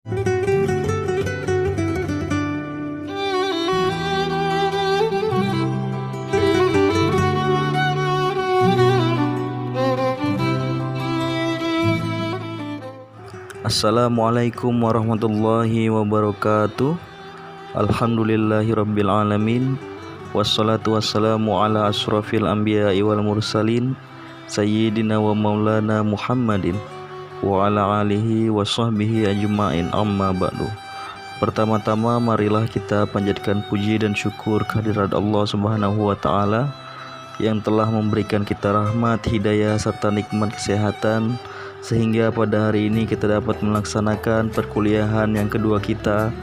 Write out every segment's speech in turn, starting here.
Assalamualaikum warahmatullahi wabarakatuh. Alhamdulillahirabbil alamin. Wassalatu wassalamu ala asyrafil anbiya'i wal mursalin sayyidina wa maulana Muhammadin wa ala alihi wa sahbihi ajma'in, amma ba'du. Pertama-tama marilah kita panjatkan puji dan syukur kehadirat Allah Subhanahu wa taala yang telah memberikan kita rahmat, hidayah serta nikmat kesehatan sehingga pada hari ini kita dapat melaksanakan perkuliahan yang kedua kita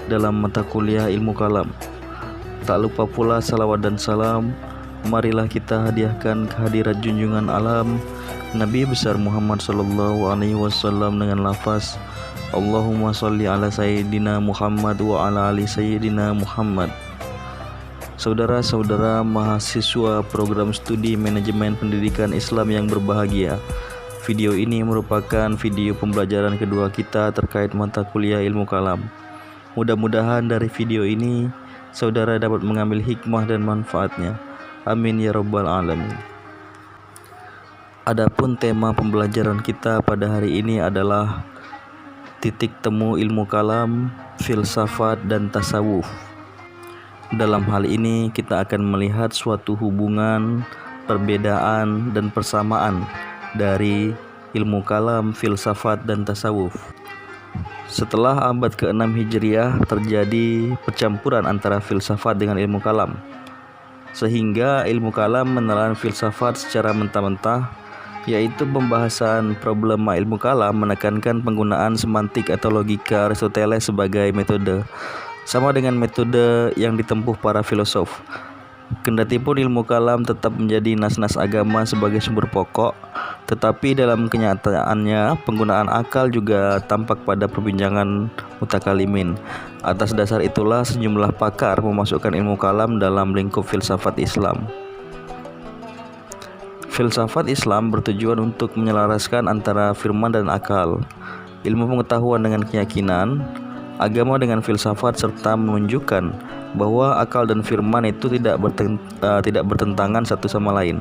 dalam mata kuliah ilmu kalam. Tak lupa pula salawat dan salam marilah kita hadiahkan kehadirat junjungan alam Nabi besar Muhammad sallallahu alaihi wasallam dengan lafaz Allahumma sholli ala sayyidina Muhammad wa ala ali sayyidina Muhammad. Saudara-saudara mahasiswa program studi manajemen pendidikan Islam yang berbahagia, video ini merupakan video pembelajaran kedua kita terkait mata kuliah ilmu kalam. Mudah-mudahan dari video ini saudara dapat mengambil hikmah dan manfaatnya. Amin ya rabbal alamin. Adapun tema pembelajaran kita pada hari ini adalah titik temu ilmu kalam, filsafat dan tasawuf. Dalam hal ini kita akan melihat suatu hubungan, perbedaan dan persamaan dari ilmu kalam, filsafat dan tasawuf. Setelah abad ke-6 Hijriah terjadi percampuran antara filsafat dengan ilmu kalam, sehingga ilmu kalam menelan filsafat secara mentah-mentah, yaitu pembahasan problema ilmu kalam menekankan penggunaan semantik atau logika Aristoteles sebagai metode, sama dengan metode yang ditempuh para filosof. Kendatipun ilmu kalam tetap menjadi nas-nas agama sebagai sumber pokok, tetapi dalam kenyataannya penggunaan akal juga tampak pada perbincangan mutakalimin. Atas dasar itulah sejumlah pakar memasukkan ilmu kalam dalam lingkup filsafat Islam. Filsafat Islam bertujuan untuk menyelaraskan antara firman dan akal, ilmu pengetahuan dengan keyakinan, agama dengan filsafat, serta menunjukkan bahwa akal dan firman itu tidak bertentangan satu sama lain.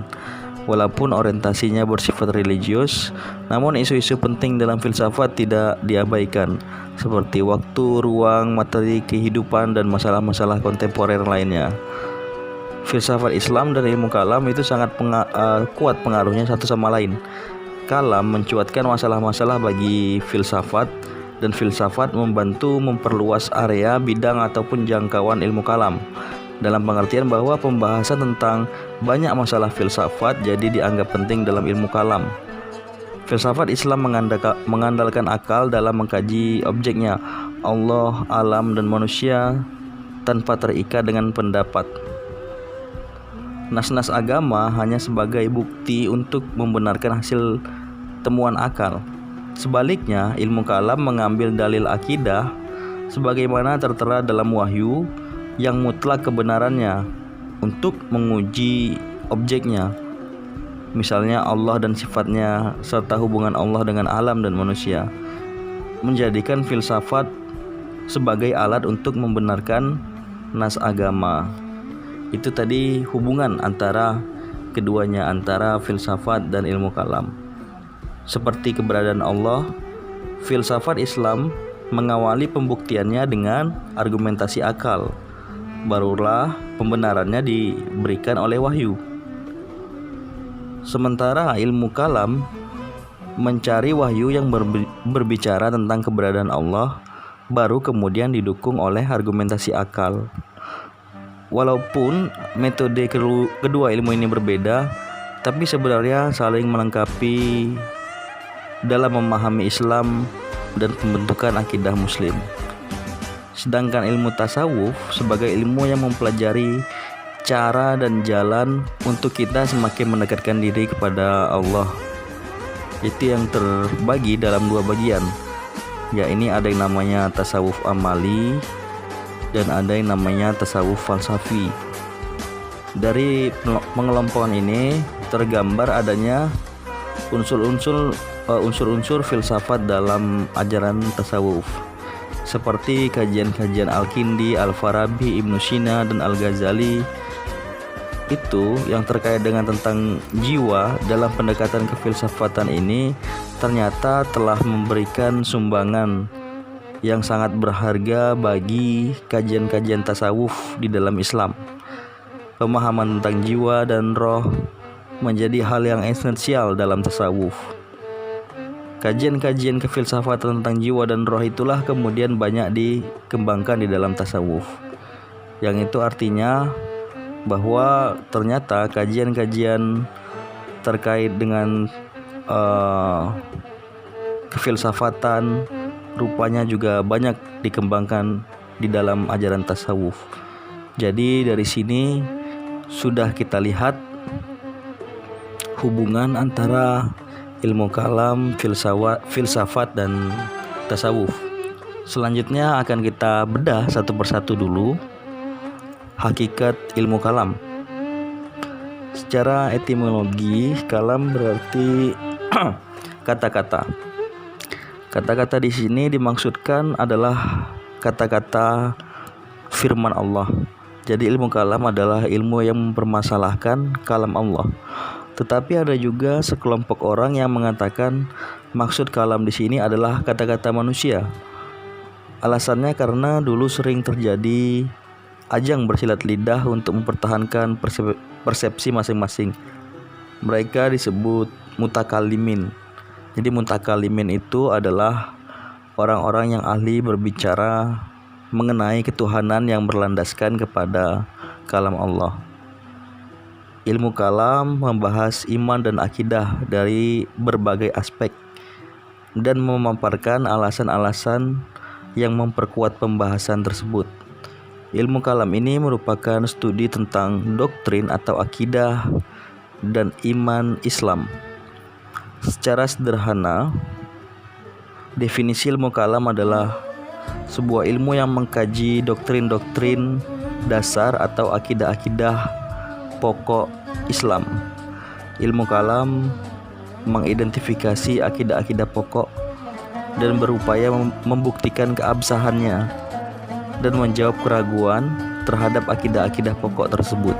Walaupun orientasinya bersifat religius, namun isu-isu penting dalam filsafat tidak diabaikan, seperti waktu, ruang, materi, kehidupan, dan masalah-masalah kontemporer lainnya. Filsafat Islam dan ilmu kalam itu sangat kuat pengaruhnya satu sama lain. Kalam mencuatkan masalah-masalah bagi filsafat, dan filsafat membantu memperluas area, bidang ataupun jangkauan ilmu kalam, dalam pengertian bahwa pembahasan tentang banyak masalah filsafat jadi dianggap penting dalam ilmu kalam. Filsafat Islam mengandalkan akal dalam mengkaji objeknya, Allah, alam, dan manusia, tanpa terikat dengan pendapat. Nas-nas agama hanya sebagai bukti untuk membenarkan hasil temuan akal. Sebaliknya, ilmu kalam mengambil dalil akidah sebagaimana tertera dalam wahyu yang mutlak kebenarannya untuk menguji objeknya, misalnya Allah dan sifatnya serta hubungan Allah dengan alam dan manusia. Menjadikan filsafat sebagai alat untuk membenarkan nas agama. Itu tadi hubungan antara keduanya, antara filsafat dan ilmu kalam. Seperti keberadaan Allah, filsafat Islam mengawali pembuktiannya dengan argumentasi akal. Barulah pembenarannya diberikan oleh wahyu. Sementara ilmu kalam mencari wahyu yang berbicara tentang keberadaan Allah, baru kemudian didukung oleh argumentasi akal. Walaupun metode kedua ilmu ini berbeda, tapi sebenarnya saling melengkapi dalam memahami Islam dan pembentukan akidah Muslim. Sedangkan ilmu tasawuf sebagai ilmu yang mempelajari cara dan jalan untuk kita semakin mendekatkan diri kepada Allah. Itu yang terbagi dalam dua bagian, yakni ada yang namanya tasawuf amali dan ada yang namanya tasawuf falsafi. Dari pengelompokan ini tergambar adanya unsur-unsur filsafat dalam ajaran tasawuf. seperti kajian-kajian Al-Kindi, Al-Farabi, Ibnu Sina, dan Al-Ghazali itu yang terkait dengan tentang jiwa dalam pendekatan kefilsafatan ini ternyata telah memberikan sumbangan yang sangat berharga bagi kajian-kajian tasawuf di dalam Islam. Pemahaman tentang jiwa dan roh menjadi hal yang esensial dalam tasawuf. Kajian-kajian kefilsafatan tentang jiwa dan roh itulah kemudian banyak dikembangkan di dalam tasawuf. Yang itu artinya bahwa ternyata kajian-kajian terkait dengan kefilsafatan rupanya juga banyak dikembangkan di dalam ajaran tasawuf. Jadi dari sini sudah kita lihat hubungan antara ilmu kalam, filsafat dan tasawuf. Selanjutnya akan kita bedah satu persatu dulu hakikat ilmu kalam. Secara etimologi, kalam berarti kata-kata. Kata-kata di sini dimaksudkan adalah kata-kata firman Allah. Jadi ilmu kalam adalah ilmu yang mempermasalahkan kalam Allah. Tetapi ada juga sekelompok orang yang mengatakan maksud kalam di sini adalah kata-kata manusia. Alasannya karena dulu sering terjadi ajang bersilat lidah untuk mempertahankan persepsi masing-masing. Mereka disebut mutakalimin. Jadi mutakalimin itu adalah orang-orang yang ahli berbicara mengenai ketuhanan yang berlandaskan kepada kalam Allah. Ilmu kalam membahas iman dan akidah dari berbagai aspek dan memaparkan alasan-alasan yang memperkuat pembahasan tersebut. Ilmu kalam ini merupakan studi tentang doktrin atau akidah dan iman Islam. Secara sederhana, definisi ilmu kalam adalah sebuah ilmu yang mengkaji doktrin-doktrin dasar atau akidah-akidah pokok Islam. Ilmu kalam mengidentifikasi akidah-akidah pokok dan berupaya membuktikan keabsahannya dan menjawab keraguan terhadap akidah-akidah pokok tersebut.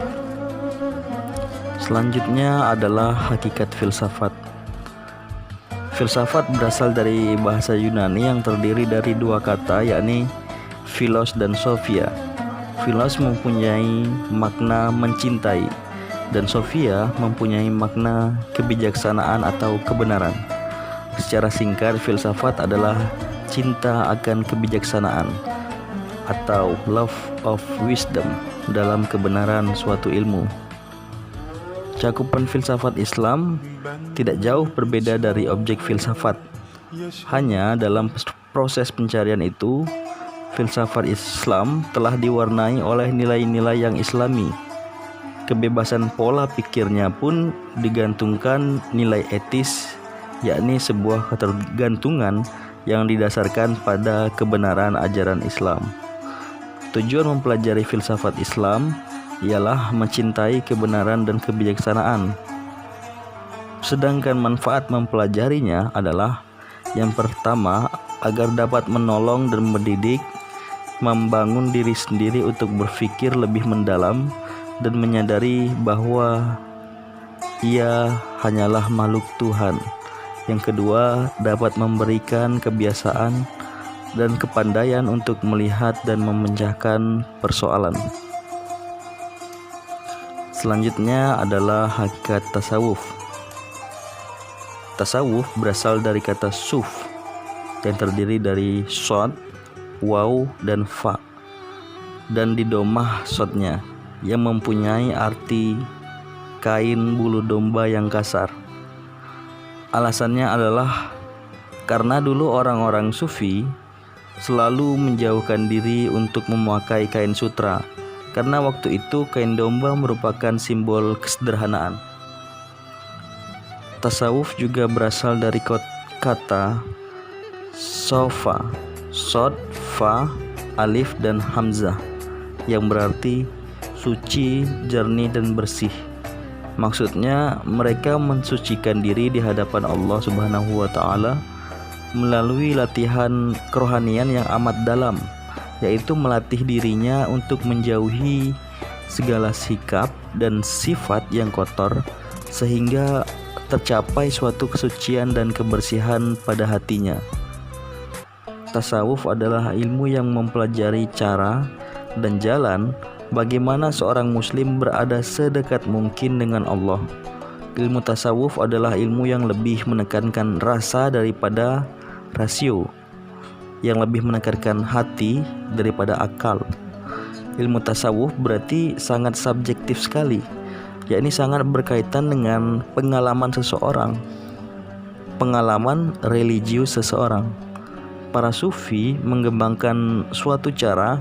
Selanjutnya adalah hakikat filsafat. Filsafat berasal dari bahasa Yunani yang terdiri dari dua kata, yakni philos dan sophia. Philos mempunyai makna mencintai dan sophia mempunyai makna kebijaksanaan atau kebenaran. Secara singkat, filsafat adalah cinta akan kebijaksanaan atau love of wisdom dalam kebenaran suatu ilmu. Cakupan filsafat Islam tidak jauh berbeda dari objek filsafat. Hanya dalam proses pencarian itu, filsafat Islam telah diwarnai oleh nilai-nilai yang islami. Kebebasan pola pikirnya pun digantungkan nilai etis, yakni sebuah ketergantungan yang didasarkan pada kebenaran ajaran Islam. Tujuan mempelajari filsafat Islam ialah mencintai kebenaran dan kebijaksanaan. Sedangkan manfaat mempelajarinya adalah yang pertama, agar dapat menolong dan mendidik, membangun diri sendiri untuk berpikir lebih mendalam dan menyadari bahwa ia hanyalah makhluk Tuhan. Yang kedua, dapat memberikan kebiasaan dan kepandaian untuk melihat dan memecahkan persoalan. Selanjutnya adalah hakikat tasawuf. Tasawuf berasal dari kata suf yang terdiri dari shod, waw, dan fa, dan didomah shotnya yang mempunyai arti kain bulu domba yang kasar. Alasannya adalah karena dulu orang-orang sufi selalu menjauhkan diri untuk memakai kain sutra, karena waktu itu kain domba merupakan simbol kesederhanaan. Tasawuf juga berasal dari kata sofa, sod, fa, alif, dan hamzah yang berarti suci, jernih, dan bersih. Maksudnya mereka mensucikan diri di hadapan Allah Subhanahu wa Ta'ala melalui latihan kerohanian yang amat dalam, yaitu melatih dirinya untuk menjauhi segala sikap dan sifat yang kotor sehingga tercapai suatu kesucian dan kebersihan pada hatinya. Tasawuf adalah ilmu yang mempelajari cara dan jalan bagaimana seorang muslim berada sedekat mungkin dengan Allah. Ilmu tasawuf adalah ilmu yang lebih menekankan rasa daripada rasio, yang lebih menekankan hati daripada akal. Ilmu tasawuf berarti sangat subjektif sekali, yakni sangat berkaitan dengan pengalaman seseorang, pengalaman religius seseorang. Para sufi mengembangkan suatu cara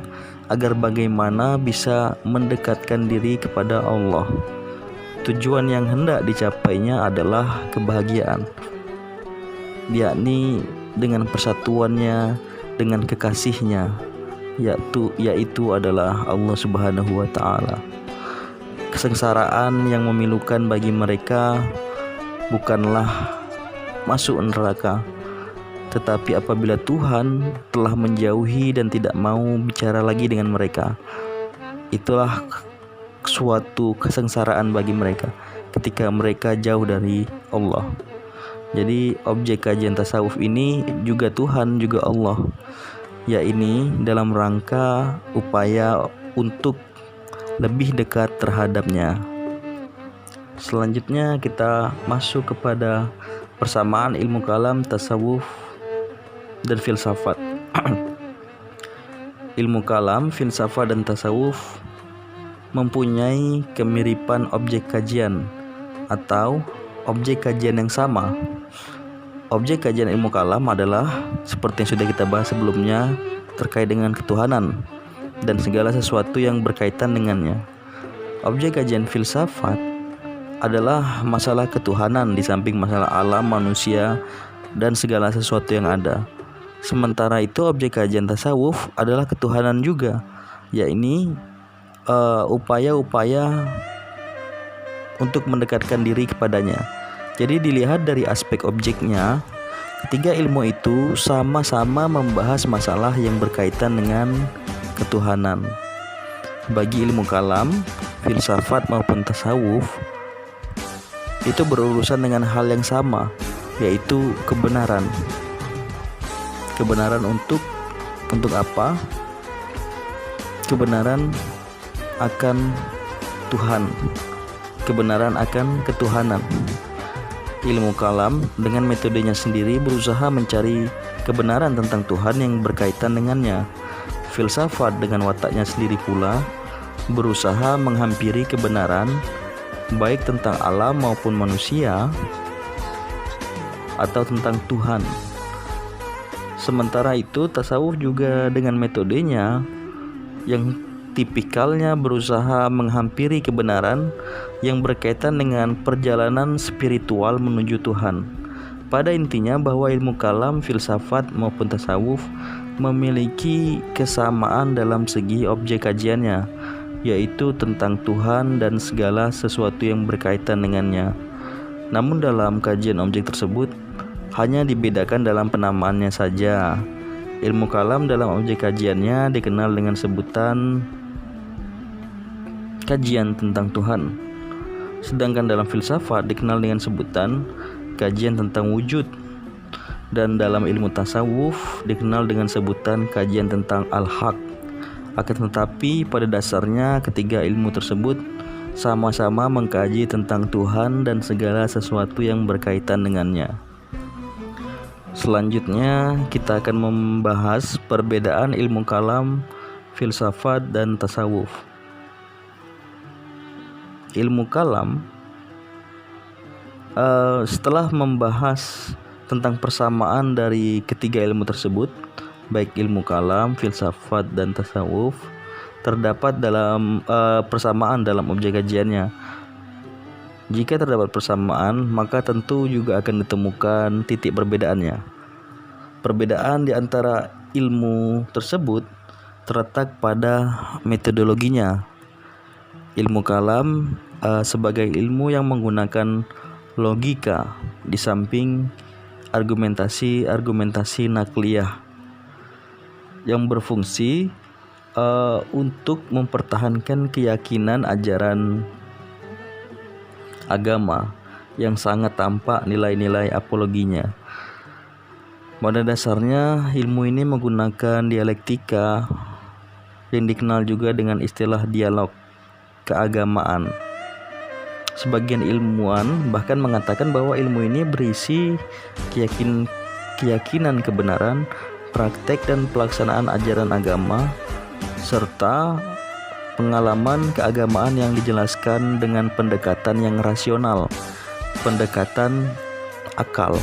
agar bagaimana bisa mendekatkan diri kepada Allah. Tujuan yang hendak dicapainya adalah kebahagiaan, yakni dengan persatuannya dengan kekasihnya, yaitu adalah Allah Subhanahu wa Ta'ala. Kesengsaraan yang memilukan bagi mereka bukanlah masuk neraka, tetapi apabila Tuhan telah menjauhi dan tidak mau bicara lagi dengan mereka, itulah suatu kesengsaraan bagi mereka ketika mereka jauh dari Allah. Jadi objek kajian tasawuf ini juga Tuhan, juga Allah, yakni dalam rangka upaya untuk lebih dekat terhadapnya. Selanjutnya kita masuk kepada persamaan ilmu kalam, tasawuf, dan filsafat. Ilmu kalam, filsafat, dan tasawuf mempunyai kemiripan objek kajian atau objek kajian yang sama. Objek kajian ilmu kalam adalah seperti yang sudah kita bahas sebelumnya, terkait dengan ketuhanan dan segala sesuatu yang berkaitan dengannya. Objek kajian filsafat adalah masalah ketuhanan di samping masalah alam, manusia, dan segala sesuatu yang ada. Sementara itu objek kajian tasawuf adalah ketuhanan juga, yakni upaya-upaya untuk mendekatkan diri kepadanya. Jadi dilihat dari aspek objeknya, ketiga ilmu itu sama-sama membahas masalah yang berkaitan dengan ketuhanan. Bagi ilmu kalam, filsafat maupun tasawuf itu berurusan dengan hal yang sama, yaitu kebenaran. Kebenaran untuk apa? Kebenaran akan Tuhan. Kebenaran akan ketuhanan. Ilmu kalam dengan metodenya sendiri berusaha mencari kebenaran tentang Tuhan yang berkaitan dengannya. Filsafat dengan wataknya sendiri pula berusaha menghampiri kebenaran baik tentang alam maupun manusia atau tentang Tuhan. Sementara itu tasawuf juga dengan metodenya yang tipikalnya berusaha menghampiri kebenaran yang berkaitan dengan perjalanan spiritual menuju Tuhan. Pada intinya bahwa ilmu kalam, filsafat maupun tasawuf memiliki kesamaan dalam segi objek kajiannya, yaitu tentang Tuhan dan segala sesuatu yang berkaitan dengannya. Namun dalam kajian objek tersebut hanya dibedakan dalam penamaannya saja. Ilmu kalam dalam objek kajiannya dikenal dengan sebutan kajian tentang Tuhan, sedangkan dalam filsafat dikenal dengan sebutan kajian tentang wujud, dan dalam ilmu tasawuf dikenal dengan sebutan kajian tentang al-haq. Akan tetapi pada dasarnya ketiga ilmu tersebut sama-sama mengkaji tentang Tuhan dan segala sesuatu yang berkaitan dengannya. Selanjutnya kita akan membahas perbedaan ilmu kalam, filsafat, dan tasawuf. Ilmu kalam setelah membahas tentang persamaan dari ketiga ilmu tersebut, baik ilmu kalam, filsafat, dan tasawuf, terdapat dalam persamaan dalam objek kajiannya. Jika terdapat persamaan, maka tentu juga akan ditemukan titik perbedaannya. Perbedaan di antara ilmu tersebut terletak pada metodologinya. Ilmu kalam sebagai ilmu yang menggunakan logika, di samping argumentasi nakliyah yang berfungsi untuk mempertahankan keyakinan ajaran agama yang sangat tampak nilai-nilai apologinya. Pada dasarnya ilmu ini menggunakan dialektika yang dikenal juga dengan istilah dialog keagamaan. Sebagian ilmuwan bahkan mengatakan bahwa ilmu ini berisi keyakinan kebenaran, praktek dan pelaksanaan ajaran agama, serta pengalaman keagamaan yang dijelaskan dengan pendekatan yang rasional, pendekatan akal.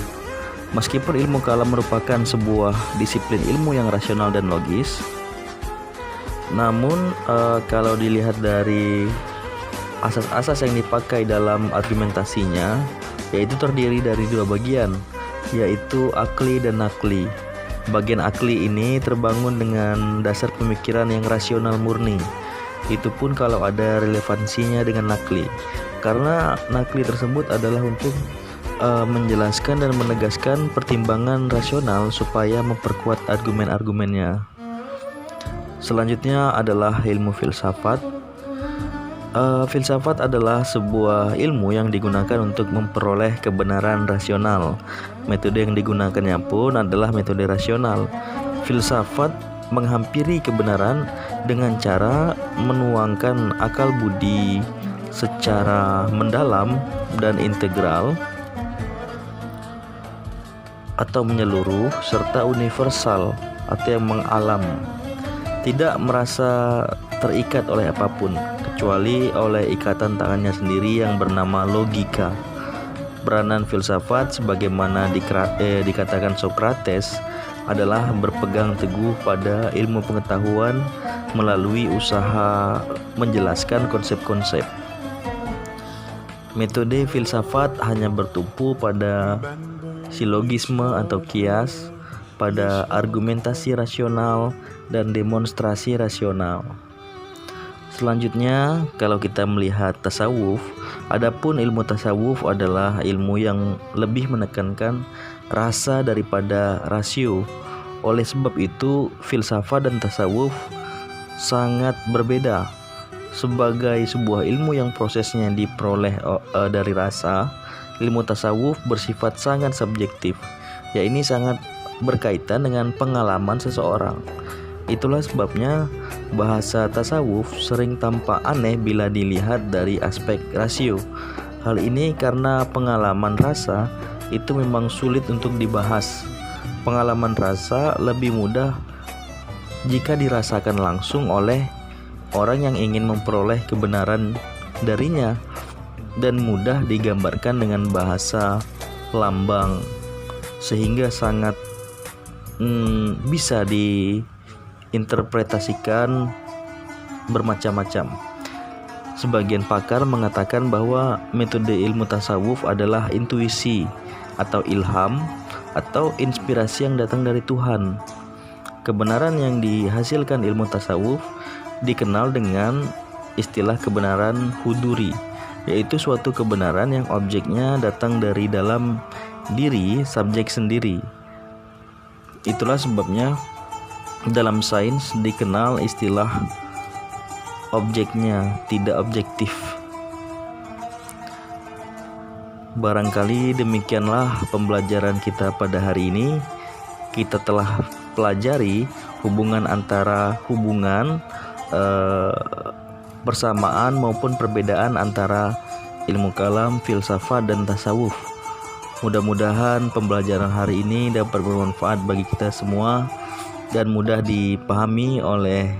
Meskipun ilmu kalam merupakan sebuah disiplin ilmu yang rasional dan logis, namun kalau dilihat dari asas-asas yang dipakai dalam argumentasinya, yaitu terdiri dari dua bagian, yaitu akli dan nakli. Bagian akli ini terbangun dengan dasar pemikiran yang rasional murni. Itu pun kalau ada relevansinya dengan nakli, karena nakli tersebut adalah untuk menjelaskan dan menegaskan pertimbangan rasional supaya memperkuat argumen-argumennya. Selanjutnya adalah ilmu filsafat. Filsafat adalah sebuah ilmu yang digunakan untuk memperoleh kebenaran rasional. Metode yang digunakannya pun adalah metode rasional. Filsafat menghampiri kebenaran dengan cara menuangkan akal budi secara mendalam dan integral atau menyeluruh serta universal atau yang mengalam, tidak merasa terikat oleh apapun kecuali oleh ikatan tangannya sendiri yang bernama logika. Peranan filsafat sebagaimana dikatakan Socrates adalah berpegang teguh pada ilmu pengetahuan melalui usaha menjelaskan konsep-konsep. Metode filsafat hanya bertumpu pada silogisme atau kias, pada argumentasi rasional dan demonstrasi rasional. Selanjutnya, kalau kita melihat tasawuf, adapun ilmu tasawuf adalah ilmu yang lebih menekankan rasa daripada rasio. Oleh sebab itu, filsafat dan tasawuf sangat berbeda. Sebagai sebuah ilmu yang prosesnya diperoleh dari rasa, ilmu tasawuf bersifat sangat subjektif. Ya, ini sangat berkaitan dengan pengalaman seseorang. Itulah sebabnya bahasa tasawuf sering tampak aneh bila dilihat dari aspek rasio. Hal ini karena pengalaman rasa itu memang sulit untuk dibahas. Pengalaman rasa lebih mudah jika dirasakan langsung oleh orang yang ingin memperoleh kebenaran darinya, dan mudah digambarkan dengan bahasa lambang, sehingga sangat bisa diinterpretasikan bermacam-macam. Sebagian pakar mengatakan bahwa metode ilmu tasawuf adalah intuisi atau ilham atau inspirasi yang datang dari Tuhan. Kebenaran yang dihasilkan ilmu tasawuf dikenal dengan istilah kebenaran huduri, yaitu suatu kebenaran yang objeknya datang dari dalam diri subjek sendiri. Itulah sebabnya dalam sains dikenal istilah objeknya tidak objektif. Barangkali demikianlah pembelajaran kita pada hari ini. Kita telah pelajari hubungan persamaan maupun perbedaan antara ilmu kalam, filsafat, dan tasawuf. Mudah-mudahan pembelajaran hari ini dapat bermanfaat bagi kita semua dan mudah dipahami oleh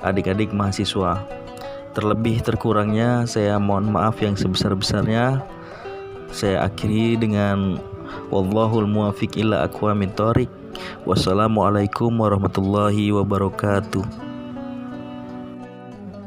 adik-adik mahasiswa. Terlebih terkurangnya saya mohon maaf yang sebesar-besarnya. Saya akhiri dengan wallahul muwaffiq ila aqwamit thoriq. Wassalamualaikum warahmatullahi wabarakatuh.